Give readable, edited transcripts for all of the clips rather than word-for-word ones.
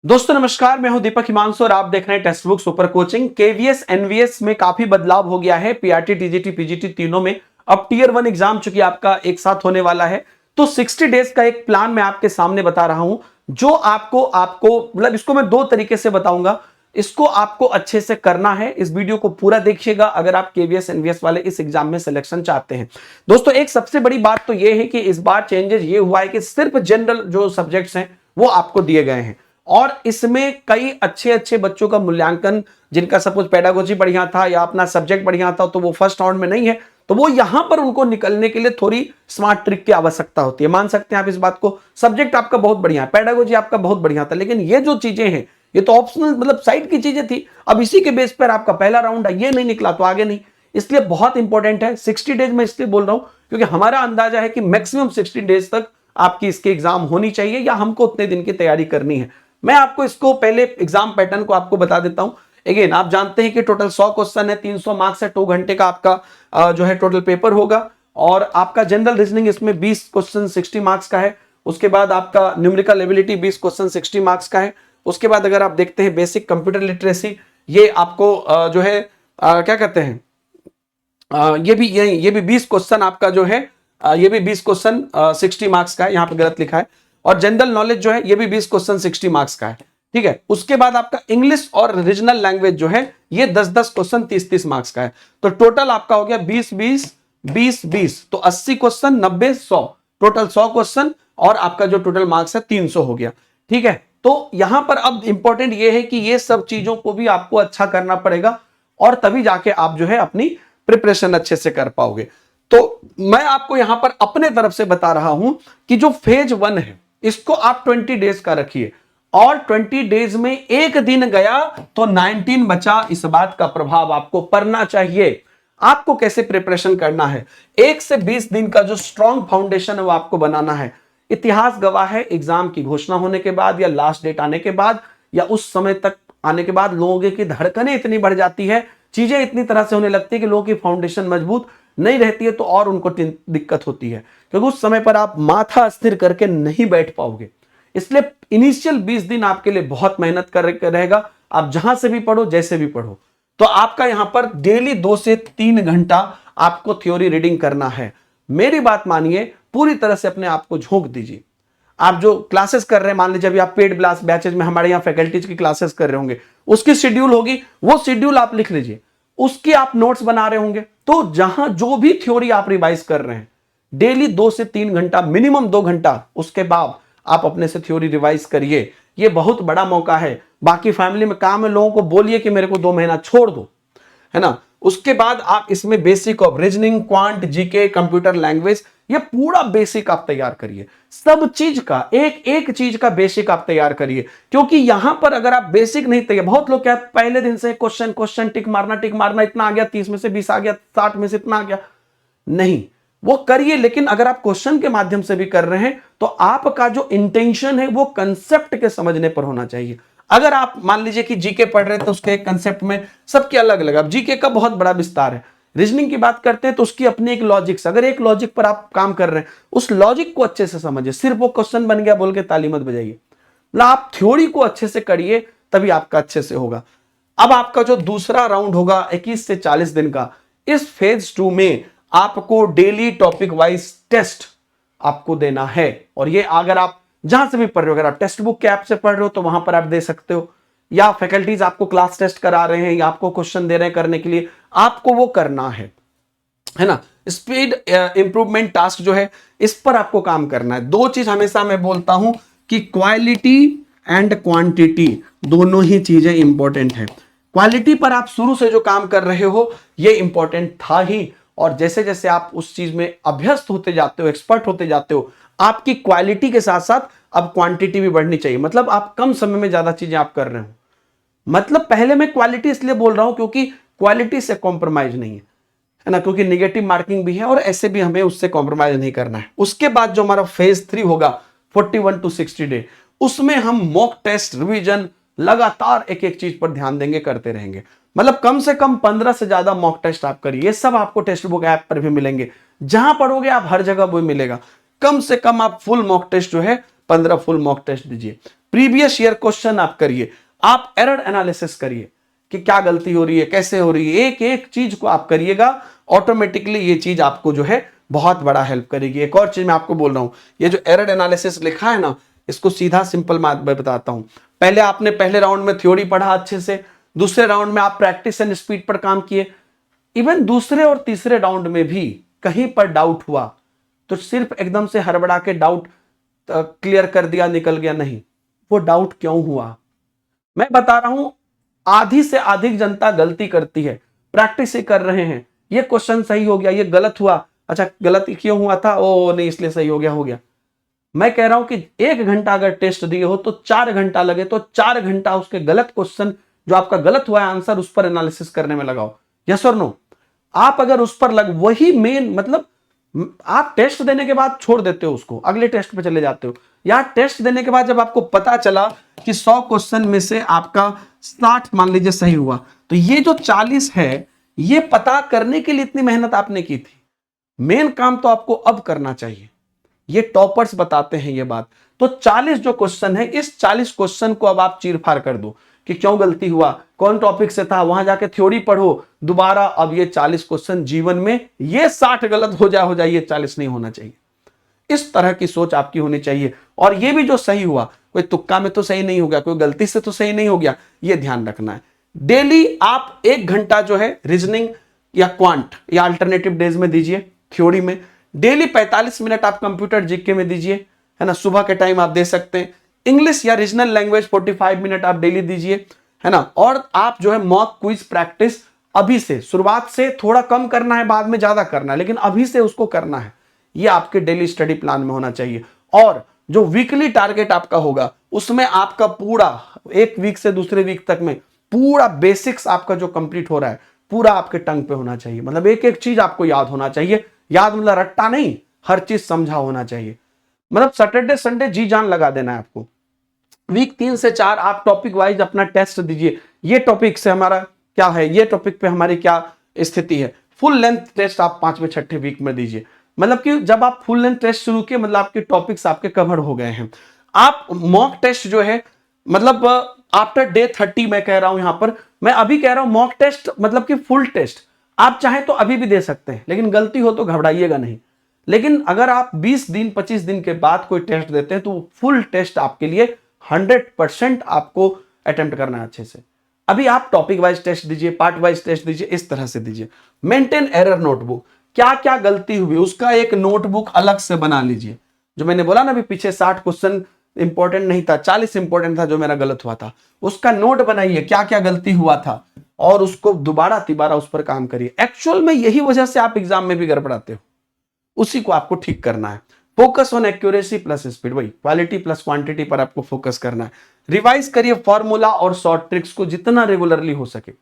दोस्तों नमस्कार, मैं हूं दीपक हिमांशु और आप देख रहे हैं text book super coaching. KVS NVS में काफी बदलाव हो गया है। पीआरटी टीजीटी पीजीटी तीनों में अब टियर 1 एग्जाम चूंकि आपका एक साथ होने वाला है, तो 60 डेज का एक प्लान मैं आपके सामने बता रहा हूं जो आपको आपको मतलब इसको मैं दो तरीके से बताऊंगा। इसको आपको अच्छे से करना है। इस वीडियो को पूरा देखिएगा अगर आप केवीएस एनवीएस वाले इस एग्जाम में सिलेक्शन चाहते हैं। दोस्तों एक सबसे बड़ी बात तो यह है कि इस बार चेंजेस ये हुआ है कि सिर्फ जनरल जो सब्जेक्ट्स हैं वो आपको दिए गए हैं और इसमें कई अच्छे अच्छे बच्चों का मूल्यांकन, जिनका सपोज पेडागोजी बढ़िया था या अपना सब्जेक्ट बढ़िया था तो वो फर्स्ट राउंड में नहीं है, तो वो यहां पर उनको निकलने के लिए थोड़ी स्मार्ट ट्रिक की आवश्यकता होती है। मान सकते हैं आप इस बात को। सब्जेक्ट आपका बहुत बढ़िया है, पेडागोजी आपका बहुत बढ़िया था, लेकिन ये जो चीजें हैं ये तो ऑप्शनल मतलब साइड की चीजें थी। अब इसी के बेस पर आपका पहला राउंड है, ये नहीं निकला तो आगे नहीं। इसलिए बहुत इंपॉर्टेंट है 60 डेज में, इसलिए बोल रहा हूं क्योंकि हमारा अंदाजा है कि मैक्सिमम 60 डेज तक आपकी इसके एग्जाम होनी चाहिए या हमको उतने दिन की तैयारी करनी है। मैं आपको इसको पहले एग्जाम पैटर्न को आपको बता देता हूं। अगेन आप जानते हैं कि टोटल 100 क्वेश्चन है, 300 मार्क्स है, 2 घंटे का आपका जो है टोटल पेपर होगा और आपका जनरल रीजनिंग इसमें 20 क्वेश्चन 60 मार्क्स का है। उसके बाद आपका न्यूमेरिकल एबिलिटी 20 क्वेश्चन 60 मार्क्स का है। उसके बाद अगर आप देखते हैं बेसिक कंप्यूटर लिटरेसी, ये आपको जो है क्या कहते हैं, ये भी 20 क्वेश्चन आपका जो है ये भी 20 क्वेश्चन 60 मार्क्स का है। यहां पे गलत लिखा है। और जनरल नॉलेज जो है ये भी 20 क्वेश्चन 60 मार्क्स का है। ठीक है। उसके बाद आपका इंग्लिश और रीजनल लैंग्वेज जो है ये 10-10 क्वेश्चन 30-30 मार्क्स का है। तो टोटल आपका हो गया 20-20-20-20, तो 80 क्वेश्चन 90-100, टोटल 100 क्वेश्चन और आपका जो टोटल मार्क्स है 300 हो गया। ठीक है। तो यहां पर अब इंपॉर्टेंट ये है कि ये सब चीजों को भी आपको अच्छा करना पड़ेगा और तभी जाके आप जो है अपनी प्रिपरेशन अच्छे से कर पाओगे। तो मैं आपको यहां पर अपने तरफ से बता रहा हूं कि जो फेज 1 है इसको आप 20 डेज का रखिए और 20 डेज में एक दिन गया तो 19 बचा। इस बात का प्रभाव आपको पड़ना चाहिए। आपको कैसे प्रिपरेशन करना है, 1 से 20 दिन का जो स्ट्रॉन्ग फाउंडेशन है वो आपको बनाना है। इतिहास गवाह है, एग्जाम की घोषणा होने के बाद या लास्ट डेट आने के बाद या उस समय तक आने के बाद लोगों की धड़कनें इतनी बढ़ जाती है, चीजें इतनी तरह से होने लगती है कि लोगों की फाउंडेशन मजबूत नहीं रहती है, तो और उनको दिक्कत होती है क्योंकि उस समय पर आप माथा स्थिर करके नहीं बैठ पाओगे। इसलिए इनिशियल 20 दिन आपके लिए बहुत मेहनत कर रहेगा। आप जहां से भी पढ़ो, जैसे भी पढ़ो, तो आपका यहां पर डेली 2 से 3 घंटा आपको थ्योरी रीडिंग करना है। मेरी बात मानिए, पूरी तरह से अपने आप को झोंक दीजिए। आप जो क्लासेस कर रहे हैं, मान लीजिए अभी आप पेड क्लास बैचेज में हमारे यहाँ फैकल्टीज की क्लासेस कर रहे होंगे, उसकी शेड्यूल होगी, वो शेड्यूल आप लिख लीजिए, उसकी आप नोट्स बना रहे होंगे। तो जहां जो भी थ्योरी आप रिवाइज कर रहे हैं डेली 2 से 3 घंटा, मिनिमम 2 घंटा उसके बाद आप अपने से थ्योरी रिवाइज करिए। ये बहुत बड़ा मौका है। बाकी फैमिली में काम है, लोगों को बोलिए कि मेरे को 2 महीना छोड़ दो, है ना। उसके बाद आप इसमें basic of reasoning, quant, GK, computer language, ये पूरा बेसिक आप तैयार करिए। सब चीज का एक एक चीज का बेसिक आप तैयार करिए, क्योंकि यहां पर अगर आप बेसिक नहीं तैयार, बहुत लोग क्या पहले दिन से क्वेश्चन क्वेश्चन टिक मारना, इतना आ गया, 30 में से 20 आ गया, 60 में से इतना आ गया, नहीं, वो करिए। लेकिन अगर आप क्वेश्चन के माध्यम से भी कर रहे हैं तो आपका जो इंटेंशन है वो कंसेप्ट के समझने पर होना चाहिए। अगर आप मान लीजिए कि जीके पढ़ रहे हैं तो उसके एक कंसेप्ट में सबके अलग अलग, अब जीके का बहुत बड़ा विस्तार है। रीजनिंग की बात करते हैं तो उसकी अपनी एक लॉजिक्स, अगर एक लॉजिक पर आप काम कर रहे हैं उस लॉजिक को अच्छे से समझिए। सिर्फ वो क्वेश्चन बन गया बोल के ताली मत बजाइए, मतलब आप थ्योरी को अच्छे से करिए, तभी आपका अच्छे से होगा। अब आपका जो दूसरा राउंड होगा 21 से 40 दिन का, इस फेज 2 में आपको डेली टॉपिक वाइज टेस्ट आपको देना है। और ये अगर आप जहां से भी पढ़ रहे हो, अगर आप टेक्स्ट बुक के ऐप से पढ़ रहे हो तो वहां पर आप दे सकते हो, या फैकल्टीज आपको क्लास टेस्ट करा रहे हैं या आपको क्वेश्चन दे रहे हैं करने के लिए, आपको वो करना है ना। स्पीड इंप्रूवमेंट टास्क जो है इस पर आपको काम करना है। 2 चीज हमेशा मैं बोलता हूं कि क्वालिटी एंड क्वांटिटी दोनों ही चीजें इंपॉर्टेंट है। क्वालिटी पर आप शुरू से जो काम कर रहे हो ये इंपॉर्टेंट था ही, और जैसे जैसे आप उस चीज में अभ्यस्त होते जाते हो, एक्सपर्ट होते जाते हो, आपकी क्वालिटी के साथ साथ अब क्वांटिटी भी बढ़नी चाहिए। मतलब आप कम समय में ज्यादा चीजें आप कर रहे हो। मतलब पहले मैं क्वालिटी इसलिए बोल रहा हूं क्योंकि क्वालिटी से कॉम्प्रोमाइज नहीं है ना, क्योंकि नेगेटिव मार्किंग भी है और ऐसे भी हमें उससे कॉम्प्रोमाइज नहीं करना है। उसके बाद जो हमारा फेज 3 होगा 41 to 60 डे, उसमें हम मॉक टेस्ट, रिवीजन, लगातार एक एक चीज पर ध्यान देंगे, करते रहेंगे। मतलब कम से कम 15 से ज्यादा मॉक टेस्ट आप करिए। ये सब आपको टेक्स्ट बुक ऐप पर भी मिलेंगे, जहां पढ़ोगे आप हर जगह वो मिलेगा। कम से कम आप फुल मॉक टेस्ट जो है 15 फुल मॉक टेस्ट दीजिए। प्रीवियस ईयर क्वेश्चन आप करिए, आप एरर एनालिसिस करिए कि क्या गलती हो रही है, कैसे हो रही है, एक एक चीज को आप करिएगा, ऑटोमेटिकली ये चीज आपको जो है बहुत बड़ा हेल्प करेगी। एक और चीज मैं आपको बोल रहा हूं, ये जो एरर एनालिसिस लिखा है ना, इसको सीधा सिंपल मैं बताता हूं। पहले आपने पहले राउंड में थ्योरी पढ़ा अच्छे से, दूसरे राउंड में आप प्रैक्टिस एंड स्पीड पर काम किए, इवन दूसरे और तीसरे राउंड में भी कहीं पर डाउट हुआ तो सिर्फ एकदम से हड़बड़ा के डाउट क्लियर कर दिया, निकल गया, नहीं। वो डाउट क्यों हुआ, मैं बता रहा हूं। आधी से अधिक जनता गलती करती है, प्रैक्टिस ही कर रहे हैं, ये क्वेश्चन सही हो गया, ये गलत हुआ, अच्छा गलत क्यों हुआ था, ओ नहीं इसलिए सही हो गया। मैं कह रहा हूं कि 1 घंटा अगर टेस्ट दिए हो तो 4 घंटा लगे तो 4 घंटा उसके गलत क्वेश्चन जो आपका गलत हुआ है आंसर, उस पर एनालिसिस करने में लगाओ। यस और नो? आप अगर उस पर वही मेन, मतलब आप टेस्ट देने के बाद छोड़ देते हो उसको, अगले टेस्ट पे चले जाते हो, या टेस्ट देने के बाद जब आपको पता चला कि 100 क्वेश्चन में से आपका 60 मान लीजिए सही हुआ, तो ये जो 40 है, ये पता करने के लिए इतनी मेहनत आपने की थी, मेन काम तो आपको अब करना चाहिए। ये टॉपर्स बताते हैं ये बात। तो 40 जो क्वेश्चन है, इस 40 क्वेश्चन को अब आप चीर फाड़ कर दो कि क्यों गलती हुआ, कौन टॉपिक से था, वहां जाके थ्योरी पढ़ो दोबारा। अब ये 40 क्वेश्चन जीवन में, ये 60 गलत हो जाए, ये 40 नहीं होना चाहिए। इस तरह की सोच आपकी होनी चाहिए। और ये भी जो सही हुआ, कोई तुक्का में तो सही नहीं हो गया, कोई गलती से तो सही नहीं हो गया, ये ध्यान रखना है। डेली आप 1 घंटा जो है रीजनिंग या क्वांट या अल्टरनेटिव डेज में दीजिए, थ्योरी में। डेली 45 मिनट आप कंप्यूटर जीके में दीजिए, है ना, सुबह के टाइम आप दे सकते हैं। इंग्लिश या रीजनल लैंग्वेज 45 मिनट आप डेली दीजिए, है ना। और आप जो है मॉक क्विज प्रैक्टिस अभी से, शुरुआत से थोड़ा कम करना है, बाद में ज्यादा करना है, लेकिन अभी से उसको करना है। ये आपके डेली स्टडी प्लान में होना चाहिए। और जो वीकली टारगेट आपका होगा, उसमें आपका पूरा 1 वीक से दूसरे वीक तक में पूरा बेसिक्स आपका जो कंप्लीट हो रहा है, पूरा आपके टंग पे होना चाहिए। मतलब एक एक चीज आपको याद होना चाहिए। याद मतलब रट्टा नहीं, हर चीज समझा होना चाहिए। मतलब सैटरडे संडे जी जान लगा देना है आपको। वीक 3 से 4 आप टॉपिक वाइज अपना टेस्ट दीजिए, ये टॉपिक से हमारा क्या है, ये टॉपिक पे हमारी क्या स्थिति है। फुल लेंथ टेस्ट आप 5वें 6ठे वीक में दीजिए। मतलब कि जब आप फुल लेंथ टेस्ट शुरू किए, मतलब आपके टॉपिक्स आपके कवर हो गए हैं। आप मॉक टेस्ट जो है, मतलब आफ्टर डे 30 मैं कह रहा हूं, यहां पर मैं अभी कह रहा हूं मॉक टेस्ट मतलब कि फुल टेस्ट आप चाहें तो अभी भी दे सकते हैं, लेकिन गलती हो तो घबराइएगा नहीं। लेकिन अगर आप 20 दिन 25 दिन के बाद कोई टेस्ट देते हैं, तो फुल टेस्ट आपके लिए 100% आपको अटेम्प्ट करना है अच्छे से। अभी आप टॉपिक वाइज टेस्ट दीजिए, पार्ट वाइज टेस्ट दीजिए, इस तरह से दीजिए। मेंटेन एरर नोटबुक, क्या क्या गलती हुई उसका एक नोटबुक अलग से बना लीजिए। जो मैंने बोला ना, अभी पीछे 60 क्वेश्चन इंपॉर्टेंट नहीं था, 40 इंपॉर्टेंट था जो मेरा गलत हुआ था, उसका नोट बनाइए, क्या क्या गलती हुआ था, और उसको दोबारा तिबारा उस पर काम करिए। एक्चुअल में यही वजह से आप एग्जाम में भी गड़बड़ाते हो, उसी को आपको ठीक करना है। Focus on accuracy plus speed, वही क्वालिटी प्लस क्वांटिटी पर आपको फोकस करना है। रिवाइज करिए फॉर्मूला और शॉर्ट ट्रिक्स को जितना रेगुलरली हो सके,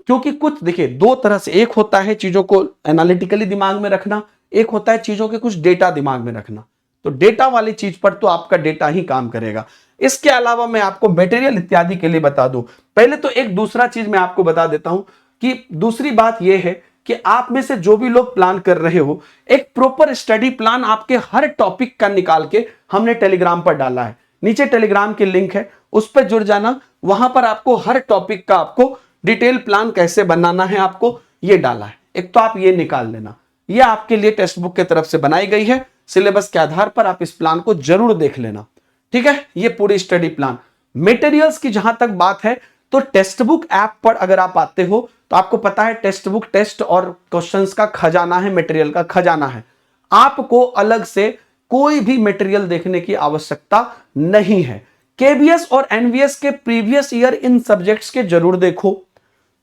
क्योंकि कुछ देखिए 2 तरह से, एक होता है चीजों को एनालिटिकली दिमाग में रखना, एक होता है चीजों के कुछ डेटा दिमाग में रखना। तो डेटा वाली चीज पर तो आपका डेटा ही काम करेगा। इसके अलावा मैं आपको मटेरियल इत्यादि के लिए बता दूं। पहले तो एक दूसरा चीज मैं आपको बता देता हूं कि दूसरी बात यह है कि आप में से जो भी लोग प्लान कर रहे हो, एक प्रॉपर स्टडी प्लान आपके हर टॉपिक का निकाल के हमने टेलीग्राम पर डाला है। नीचे टेलीग्राम की लिंक है, उस पर जुड़ जाना। वहां पर आपको हर टॉपिक का आपको डिटेल प्लान कैसे बनाना है आपको ये डाला है। एक तो आप ये निकाल लेना, ये आपके लिए टेक्स्ट बुक की तरफ से बनाई गई है, सिलेबस के आधार पर आप इस प्लान को जरूर देख लेना, ठीक है। ये पूरी स्टडी प्लान। मटेरियल्स की जहां तक बात है, तो टेक्स्ट बुक ऐप पर अगर आप आते हो तो आपको पता है टेक्स्ट बुक टेस्ट और क्वेश्चंस का खजाना है, मटेरियल का खजाना है। आपको अलग से कोई भी मटेरियल देखने की आवश्यकता नहीं है। केबीएस और एनवीएस के प्रीवियस ईयर इन सब्जेक्ट्स के जरूर देखो,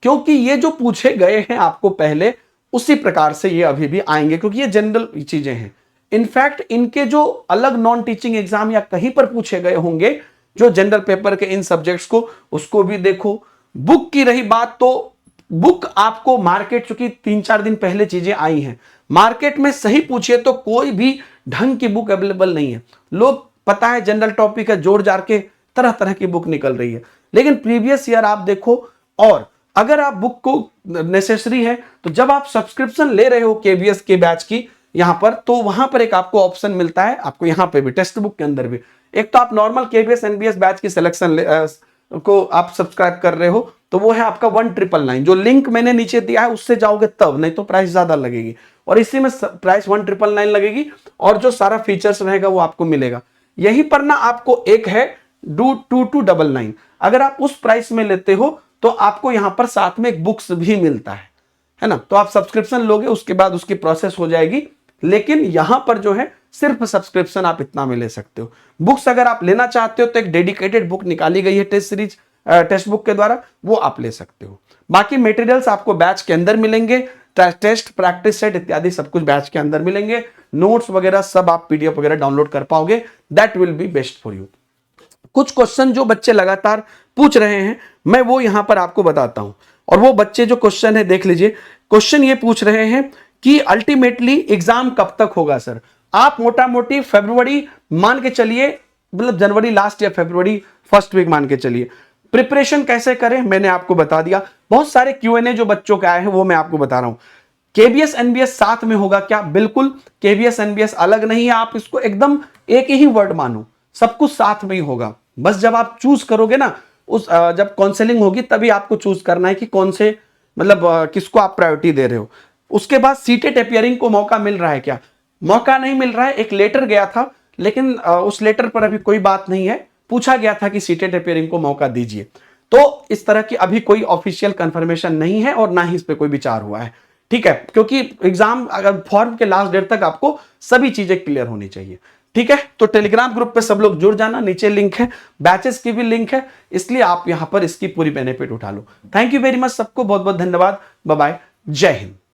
क्योंकि ये जो पूछे गए हैं आपको पहले, उसी प्रकार से ये अभी भी आएंगे, क्योंकि ये जनरल चीजें हैं। इनफैक्ट इनके जो अलग नॉन टीचिंग एग्जाम या कहीं पर पूछे गए होंगे जो जनरल पेपर के इन सब्जेक्ट्स को, उसको भी देखो। बुक की रही बात, तो बुक आपको मार्केट, चूंकि 3-4 दिन पहले चीजें आई हैं, मार्केट में सही पूछिए तो कोई भी ढंग की बुक अवेलेबल नहीं है। लोग पता है जनरल टॉपिक है, जोड़ जार के तरह तरह की बुक निकल रही है, लेकिन प्रीवियस ईयर आप देखो। और अगर आप बुक को नेसेसरी है तो जब आप सब्सक्रिप्शन ले रहे हो केवीएस के बैच की, यहाँ पर, तो वहां पर एक आपको ऑप्शन मिलता है, आपको यहाँ पे भी टेक्स्ट बुक के अंदर भी। एक तो आप नॉर्मल केवीएस एनबीएस बैच की सिलेक्शन को आप सब्सक्राइब कर रहे हो, तो वो है आपका 1999। जो लिंक मैंने नीचे दिया है उससे जाओगे तब, नहीं तो प्राइस ज्यादा लगेगी, और इसी में प्राइस 1999 लगेगी, और जो सारा फीचर्स रहेगा वो आपको मिलेगा। यहीं पर ना आपको एक है डू 2299, अगर आप उस प्राइस में लेते हो तो आपको यहां पर साथ में एक बुक्स भी मिलता है ना। तो आप सब्सक्रिप्शन लोगे, उसके बाद उसकी प्रोसेस हो जाएगी, लेकिन यहां पर जो है सिर्फ सब्सक्रिप्शन आप इतना में ले सकते हो। बुक्स अगर आप लेना चाहते हो तो एक डेडिकेटेड बुक निकाली गई है टेस्ट सीरीज टेक्स्ट बुक के द्वारा, वो आप ले सकते हो। बाकी मटेरियल्स आपको बैच के अंदर मिलेंगे, टेस्ट प्रैक्टिस सेट इत्यादि सब कुछ बैच के अंदर मिलेंगे, नोट्स वगैरह सब आप पीडीएफ वगैरह डाउनलोड कर पाओगे, that will be best for you. कुछ क्वेश्चन जो बच्चे लगातार पूछ रहे हैं मैं वो यहां पर आपको बताता हूं, और वो बच्चे जो क्वेश्चन है देख लीजिए। क्वेश्चन ये पूछ रहे हैं कि अल्टीमेटली एग्जाम कब तक होगा सर। आप मोटा मोटी फरवरी मान के चलिए, मतलब जनवरी लास्ट या फरवरी फर्स्ट वीक मान के चलिए। प्रिपरेशन कैसे करें मैंने आपको बता दिया, बहुत सारे क्यूएनए जो बच्चों के आए हैं वो मैं आपको बता रहा हूं। केवीएस एनबीएस साथ में होगा क्या? बिल्कुल, केवीएस एनबीएस अलग नहीं है, आप इसको एकदम एक ही वर्ड मानो, सब कुछ साथ में ही होगा। बस जब आप चूज करोगे ना, उस जब काउंसलिंग होगी तभी आपको चूज करना है कि कौन से, मतलब किसको आप प्रायोरिटी दे रहे हो। उसके बाद सीटेट अपियरिंग को मौका मिल रहा है क्या? मौका नहीं मिल रहा है, एक लेटर गया था, लेकिन उस लेटर पर अभी कोई बात नहीं है, पूछा गया था कि सीटेट अपियरिंग को मौका दीजिए। तो इस तरह की अभी कोई ऑफिशियल कंफर्मेशन नहीं है और ना ही इस पे कोई विचार हुआ है, ठीक है, क्योंकि एग्जाम अगर फॉर्म के लास्ट डेट तक आपको सभी चीजें क्लियर होनी चाहिए, ठीक है। तो टेलीग्राम ग्रुप पे सब लोग जुड़ जाना, नीचे लिंक है, बैचेस की भी लिंक है, इसलिए आप यहां पर इसकी पूरी बेनिफिट उठा लो। थैंक यू वेरी मच, सबको बहुत बहुत धन्यवाद, बाय बाय, जय हिंद।